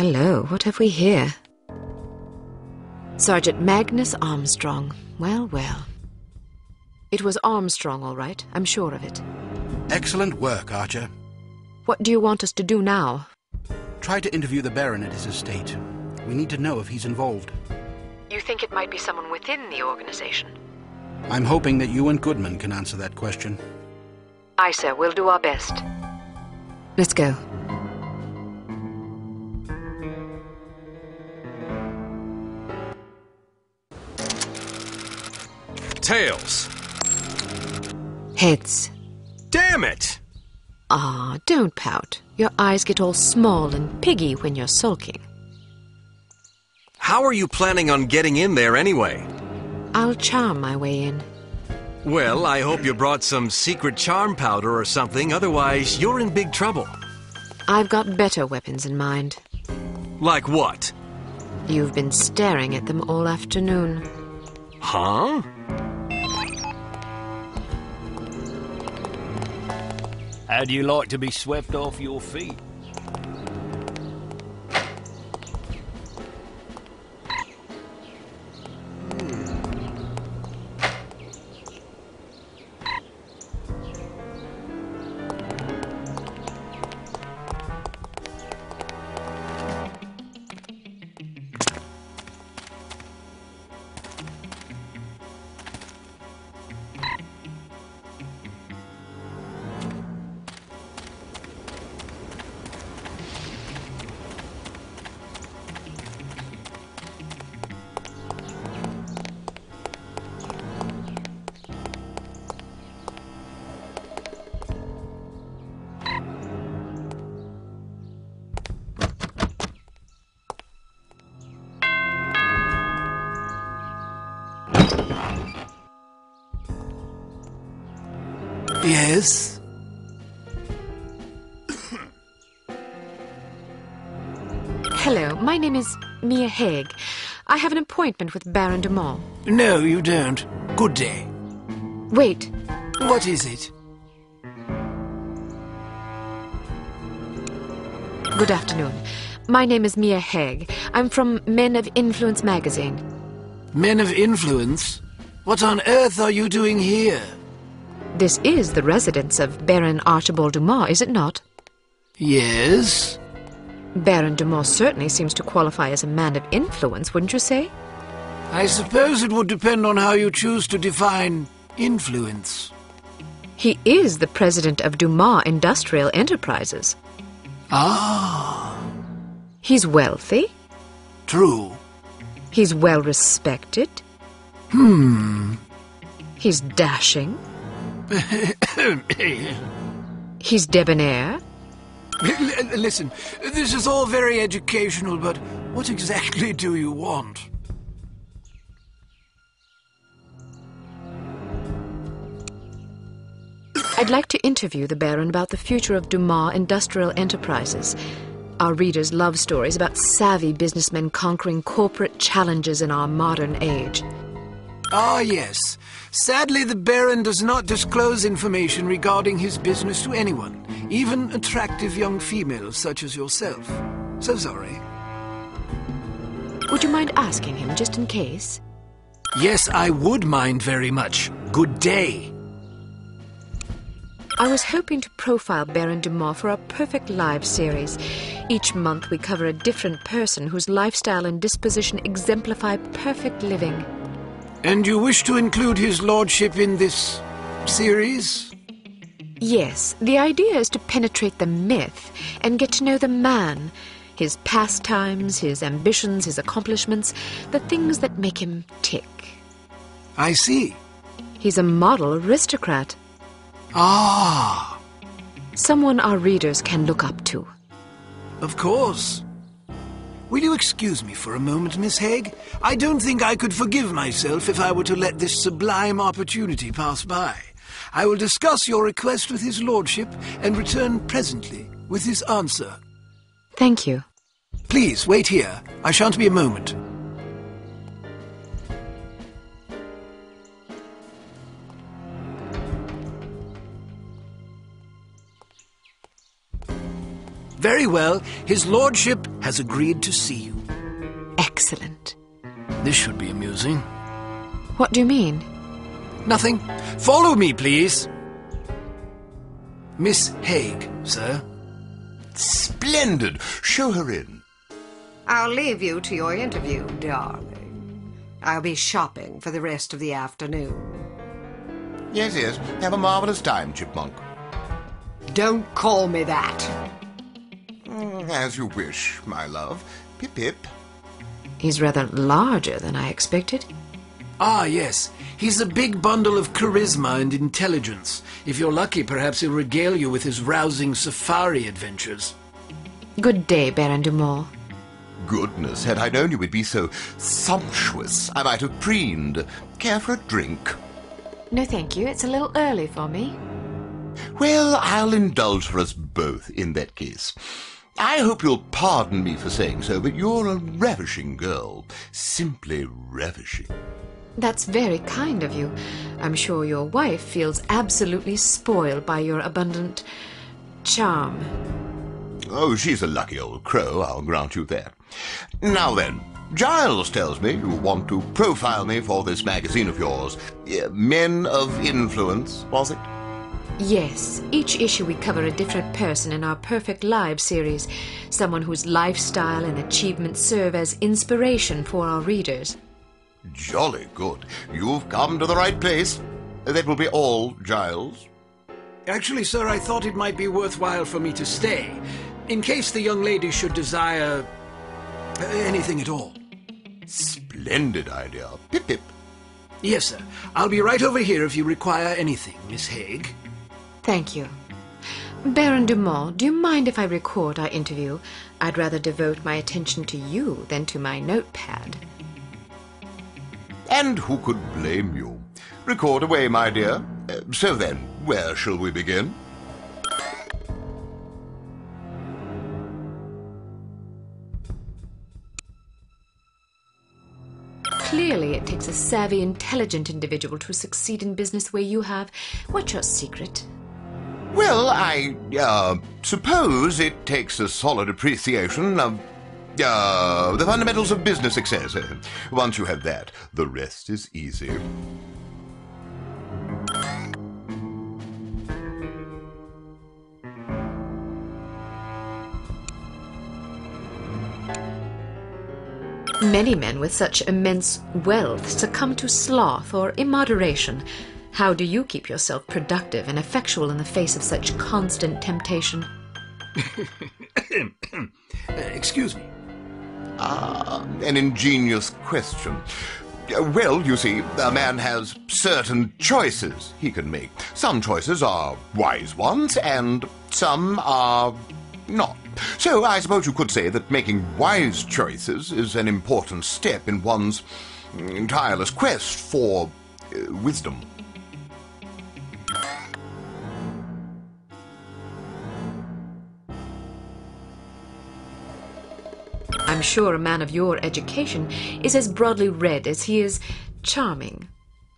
Hello, what have we here? Sergeant Magnus Armstrong. Well, well. It was Armstrong, all right. I'm sure of it. Excellent work, Archer. What do you want us to do now? Try to interview the Baron at his estate. We need to know if he's involved. You think it might be someone within the organization? I'm hoping that you and Goodman can answer that question. Aye, sir. We'll do our best. Let's go. Tails. Heads. Damn it! Ah, don't pout. Your eyes get all small and piggy when you're sulking. How are you planning on getting in there anyway? I'll charm my way in. Well, I hope you brought some secret charm powder or something, otherwise you're in big trouble. I've got better weapons in mind. Like what? You've been staring at them all afternoon. Huh? How'd you like to be swept off your feet? Yes? Hello, my name is Mia Haig. I have an appointment with Baron de Mont. No, you don't. Good day. Wait. What is it? Good afternoon. My name is Mia Haig. I'm from Men of Influence magazine. Men of Influence? What on earth are you doing here? This is the residence of Baron Archibald Dumas, is it not? Yes? Baron Dumas certainly seems to qualify as a man of influence, wouldn't you say? I suppose it would depend on how you choose to define influence. He is the president of Dumas Industrial Enterprises. Ah. He's wealthy. True. He's well respected. He's dashing. He's debonair. Listen, this is all very educational, but what exactly do you want? I'd like to interview the Baron about the future of Dumas Industrial Enterprises. Our readers love stories about savvy businessmen conquering corporate challenges in our modern age. Ah, yes. Sadly, the Baron does not disclose information regarding his business to anyone, even attractive young females such as yourself. So sorry. Would you mind asking him, just in case? Yes, I would mind very much. Good day. I was hoping to profile Baron Dumas for our Perfect Lives series. Each month we cover a different person whose lifestyle and disposition exemplify perfect living. And you wish to include his lordship in this series? Yes, the idea is to penetrate the myth and get to know the man, his pastimes, his ambitions, his accomplishments, the things that make him tick. I see. He's a model aristocrat. Ah. Someone our readers can look up to. Of course. Will you excuse me for a moment, Miss Haig? I don't think I could forgive myself if I were to let this sublime opportunity pass by. I will discuss your request with his lordship and return presently with his answer. Thank you. Please, wait here. I shan't be a moment. Very well. His lordship has agreed to see you. Excellent. This should be amusing. What do you mean? Nothing. Follow me, please. Miss Haig, sir. Splendid. Show her in. I'll leave you to your interview, darling. I'll be shopping for the rest of the afternoon. Yes, yes. Have a marvelous time, Chipmunk. Don't call me that. As you wish, my love. Pip-pip. He's rather larger than I expected. Ah, yes. He's a big bundle of charisma and intelligence. If you're lucky, perhaps he'll regale you with his rousing safari adventures. Good day, Baron Dumont. Goodness, had I known you would be so sumptuous, I might have preened. Care for a drink? No, thank you. It's a little early for me. Well, I'll indulge for us both in that case. I hope you'll pardon me for saying so, but you're a ravishing girl. Simply ravishing. That's very kind of you. I'm sure your wife feels absolutely spoiled by your abundant charm. Oh, she's a lucky old crow, I'll grant you that. Now then, Giles tells me you want to profile me for this magazine of yours. Men of Influence, was it? Yes, each issue we cover a different person in our Perfect Lives series, someone whose lifestyle and achievements serve as inspiration for our readers. Jolly good. You've come to the right place. That will be all, Giles. Actually, sir, I thought it might be worthwhile for me to stay, in case the young lady should desire anything at all. Splendid idea. Pip-pip. Yes, sir. I'll be right over here if you require anything, Miss Haig. Thank you. Baron Dumont, do you mind if I record our interview? I'd rather devote my attention to you than to my notepad. And who could blame you? Record away, my dear. So then, where shall we begin? Clearly, it takes a savvy, intelligent individual to succeed in business where you have. What's your secret? Well, I suppose it takes a solid appreciation of the fundamentals of business success. Once you have that, the rest is easy. Many men with such immense wealth succumb to sloth or immoderation. How do you keep yourself productive and effectual in the face of such constant temptation? Excuse me. An ingenious question. Well, you see, a man has certain choices he can make. Some choices are wise ones, and some are not. So I suppose you could say that making wise choices is an important step in one's tireless quest for wisdom. I'm sure a man of your education is as broadly read as he is charming.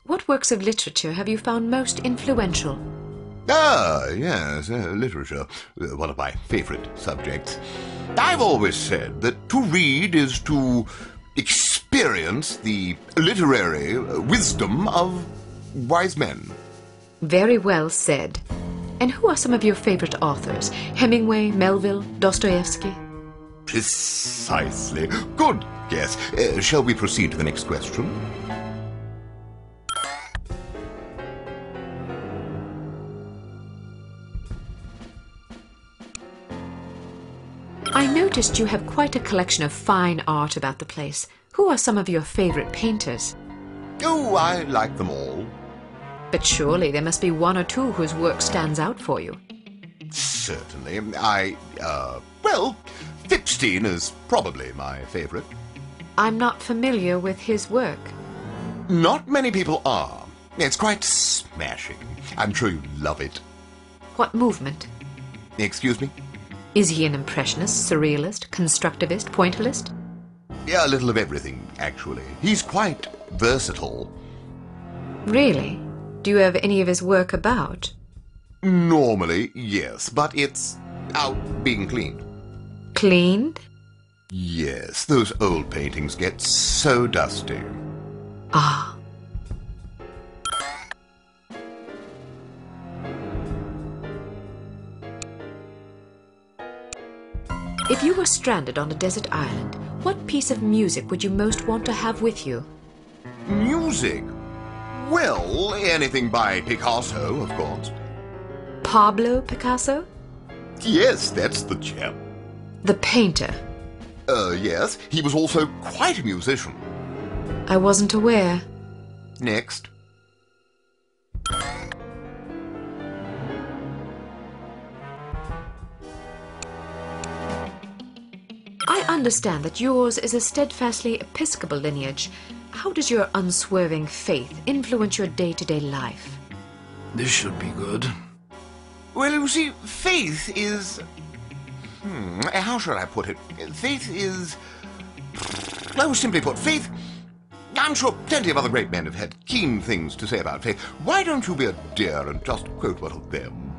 What works of literature have you found most influential? Ah, yes, literature, one of my favorite subjects. I've always said that to read is to experience the literary wisdom of wise men. Very well said. And who are some of your favorite authors? Hemingway, Melville, Dostoevsky? Precisely. Good guess. Shall we proceed to the next question? I noticed you have quite a collection of fine art about the place. Who are some of your favorite painters? Oh, I like them all. But surely there must be one or two whose work stands out for you. Certainly. Well, Fipstein is probably my favorite. I'm not familiar with his work. Not many people are. It's quite smashing. I'm sure you'd love it. What movement? Excuse me? Is he an impressionist, surrealist, constructivist, pointillist? Yeah, a little of everything, actually. He's quite versatile. Really? Do you have any of his work about? Normally, yes, but it's out being cleaned. Cleaned? Yes, those old paintings get so dusty. Ah. If you were stranded on a desert island, what piece of music would you most want to have with you? Music? Well, anything by Picasso, of course. Pablo Picasso? Yes, that's the chap. The painter? Yes, he was also quite a musician. I wasn't aware. Next. I understand that yours is a steadfastly Episcopal lineage. How does your unswerving faith influence your day-to-day life? This should be good. Well, you see, faith is... how shall I put it? Faith is... Oh, simply put, faith... I'm sure plenty of other great men have had keen things to say about faith. Why don't you be a dear and just quote one of them?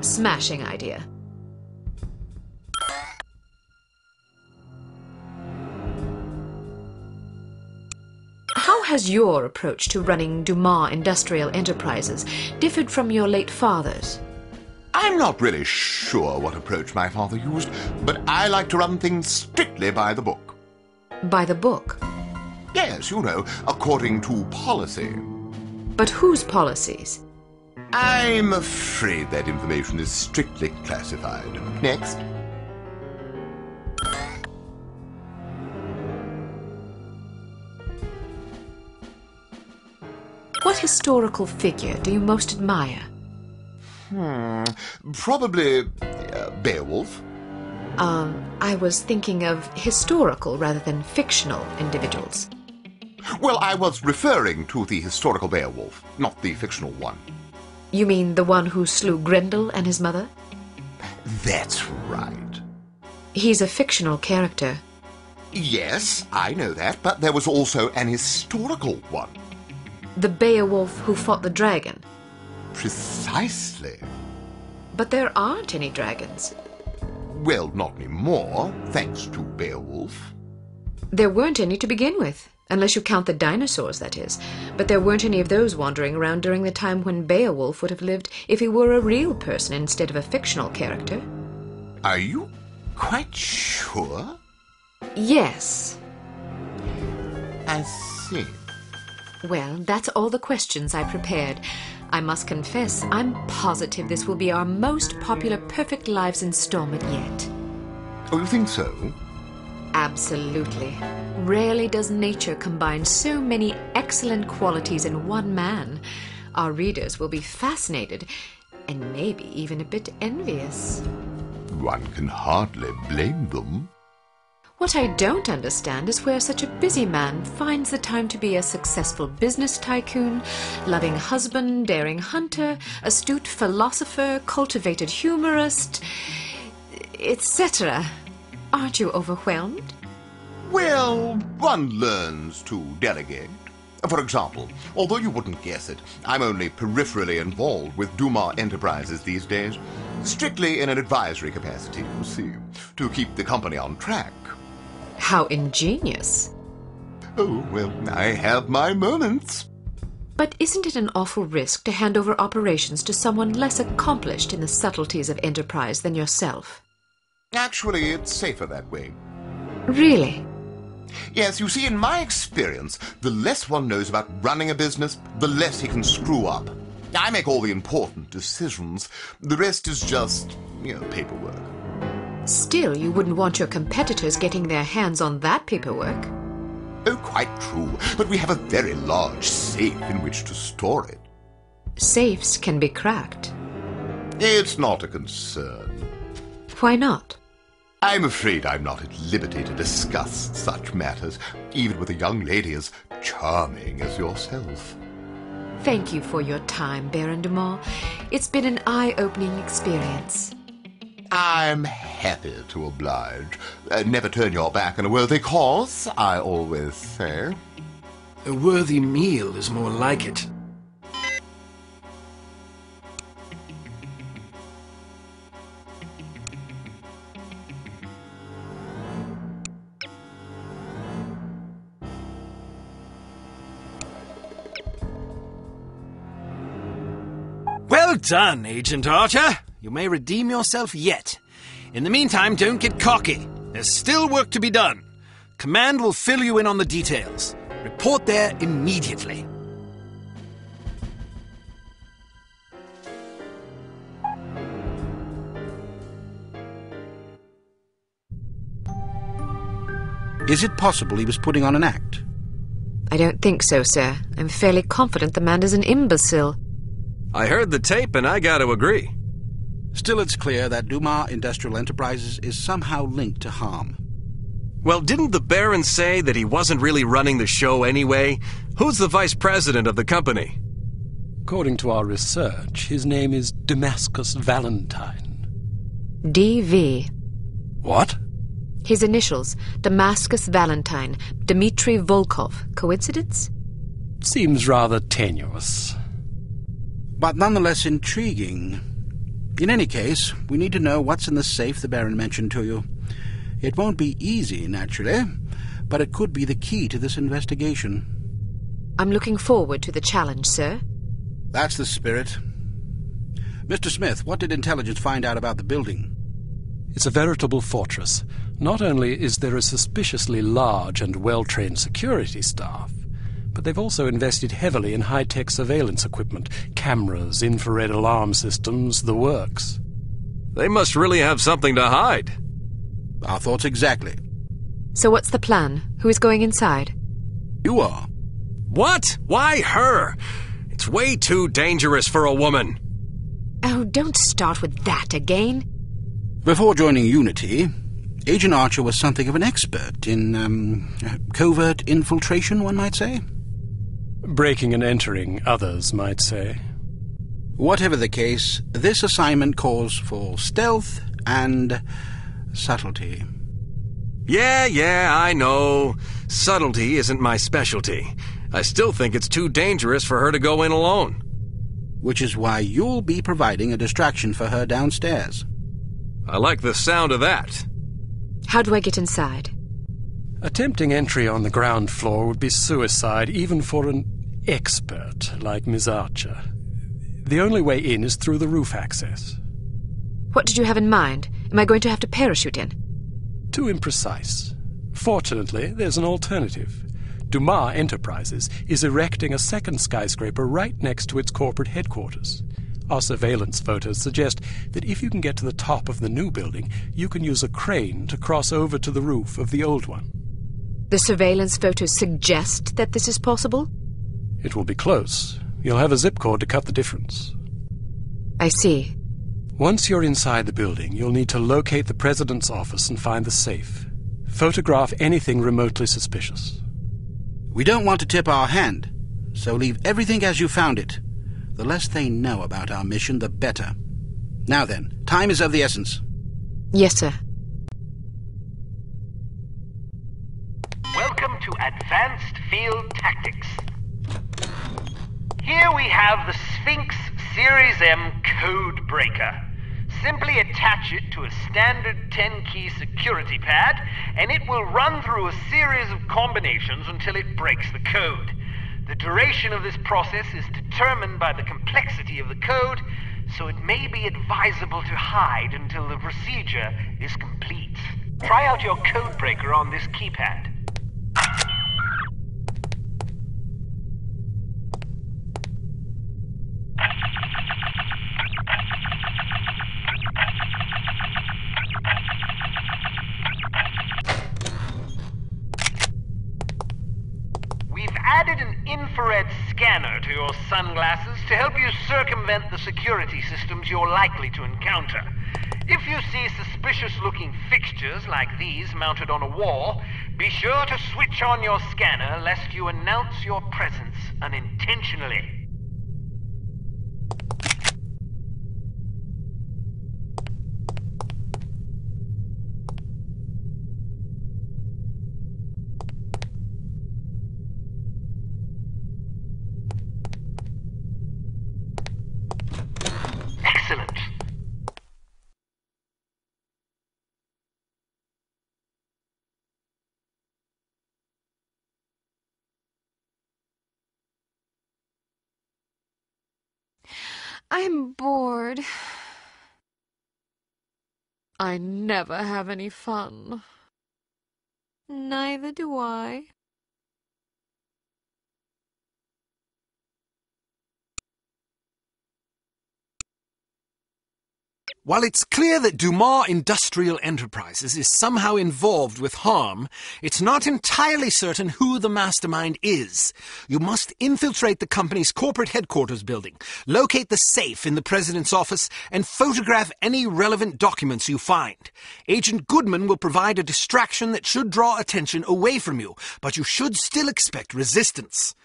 Smashing idea. How has your approach to running Dumas Industrial Enterprises differed from your late father's? I'm not really sure what approach my father used, but I like to run things strictly by the book. By the book? Yes, you know, according to policy. But whose policies? I'm afraid that information is strictly classified. Next. What historical figure do you most admire? Probably Beowulf. I was thinking of historical rather than fictional individuals. Well, I was referring to the historical Beowulf, not the fictional one. You mean the one who slew Grendel and his mother? That's right. He's a fictional character. Yes, I know that, but there was also an historical one. The Beowulf who fought the dragon. Precisely. But there aren't any dragons. Well, not anymore, thanks to Beowulf. There weren't any to begin with, unless you count the dinosaurs, that is. But there weren't any of those wandering around during the time when Beowulf would have lived if he were a real person instead of a fictional character. Are you quite sure? Yes. I see. Well, that's all the questions I prepared. I must confess, I'm positive this will be our most popular Perfect Lives installment yet. Oh, you think so? Absolutely. Rarely does nature combine so many excellent qualities in one man. Our readers will be fascinated, and maybe even a bit envious. One can hardly blame them. What I don't understand is where such a busy man finds the time to be a successful business tycoon, loving husband, daring hunter, astute philosopher, cultivated humorist, etc. Aren't you overwhelmed? Well, one learns to delegate. For example, although you wouldn't guess it, I'm only peripherally involved with Dumas Enterprises these days. Strictly in an advisory capacity, you see, to keep the company on track. How ingenious. Oh, well, I have my moments. But isn't it an awful risk to hand over operations to someone less accomplished in the subtleties of enterprise than yourself? Actually, it's safer that way. Really? Yes, you see, in my experience, the less one knows about running a business, the less he can screw up. I make all the important decisions. The rest is just, paperwork. Still, you wouldn't want your competitors getting their hands on that paperwork. Oh, quite true. But we have a very large safe in which to store it. Safes can be cracked. It's not a concern. Why not? I'm afraid I'm not at liberty to discuss such matters, even with a young lady as charming as yourself. Thank you for your time, Baron Dumas. It's been an eye-opening experience. I'm happy to oblige. Never turn your back on a worthy cause, I always say. A worthy meal is more like it. Well done, Agent Archer. You may redeem yourself yet. In the meantime, don't get cocky. There's still work to be done. Command will fill you in on the details. Report there immediately. Is it possible he was putting on an act? I don't think so, sir. I'm fairly confident the man is an imbecile. I heard the tape and I gotta agree. Still, it's clear that Dumas Industrial Enterprises is somehow linked to H.A.R.M. Well, didn't the Baron say that he wasn't really running the show anyway? Who's the vice president of the company? According to our research, his name is Damascus Valentine. DV. What? His initials, Damascus Valentine, Dmitry Volkov. Coincidence? Seems rather tenuous. But nonetheless intriguing. In any case, we need to know what's in the safe the Baron mentioned to you. It won't be easy, naturally, but it could be the key to this investigation. I'm looking forward to the challenge, sir. That's the spirit. Mr. Smith, what did intelligence find out about the building? It's a veritable fortress. Not only is there a suspiciously large and well-trained security staff, but they've also invested heavily in high-tech surveillance equipment, cameras, infrared alarm systems, the works. They must really have something to hide. Our thoughts exactly. So what's the plan? Who is going inside? You are. What? Why her? It's way too dangerous for a woman. Oh, don't start with that again. Before joining Unity, Agent Archer was something of an expert in, covert infiltration, one might say. Breaking and entering, others might say. Whatever the case, this assignment calls for stealth and subtlety. Yeah, I know. Subtlety isn't my specialty. I still think it's too dangerous for her to go in alone. Which is why you'll be providing a distraction for her downstairs. I like the sound of that. How do I get inside? Attempting entry on the ground floor would be suicide, even for an expert like Ms. Archer. The only way in is through the roof access. What did you have in mind? Am I going to have to parachute in? Too imprecise. Fortunately, there's an alternative. Dumas Enterprises is erecting a second skyscraper right next to its corporate headquarters. Our surveillance photos suggest that if you can get to the top of the new building, you can use a crane to cross over to the roof of the old one. The surveillance photos suggest that this is possible? It will be close. You'll have a zip cord to cut the difference. I see. Once you're inside the building, you'll need to locate the president's office and find the safe. Photograph anything remotely suspicious. We don't want to tip our hand, so leave everything as you found it. The less they know about our mission, the better. Now then, time is of the essence. Yes, sir. Welcome to Advanced Field Tactics. Here we have the Sphinx Series M Code Breaker. Simply attach it to a standard 10-key security pad, and it will run through a series of combinations until it breaks the code. The duration of this process is determined by the complexity of the code, so it may be advisable to hide until the procedure is complete. Try out your code breaker on this keypad. Added an infrared scanner to your sunglasses to help you circumvent the security systems you're likely to encounter. If you see suspicious-looking fixtures like these mounted on a wall, be sure to switch on your scanner lest you announce your presence unintentionally. I'm bored. I never have any fun. Neither do I. While it's clear that Dumas Industrial Enterprises is somehow involved with H.A.R.M, it's not entirely certain who the mastermind is. You must infiltrate the company's corporate headquarters building, locate the safe in the president's office, and photograph any relevant documents you find. Agent Goodman will provide a distraction that should draw attention away from you, but you should still expect resistance.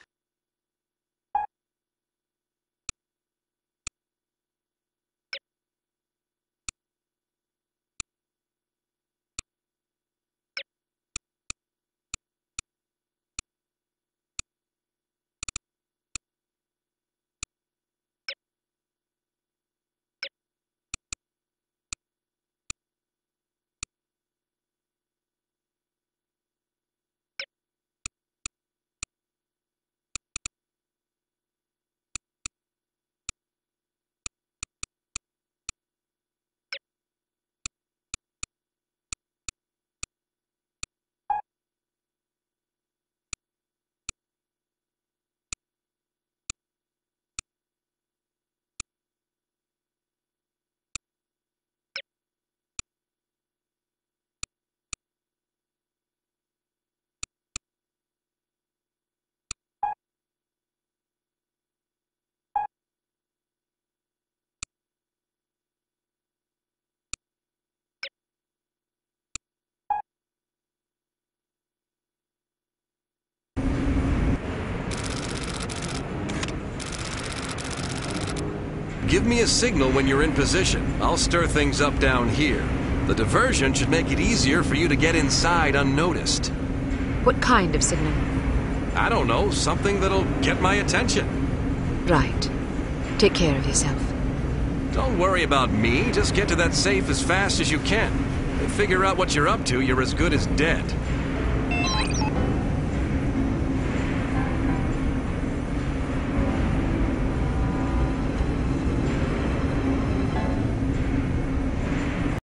Give me a signal when you're in position. I'll stir things up down here. The diversion should make it easier for you to get inside unnoticed. What kind of signal? I don't know, something that'll get my attention. Right. Take care of yourself. Don't worry about me, just get to that safe as fast as you can. They figure out what you're up to, you're as good as dead.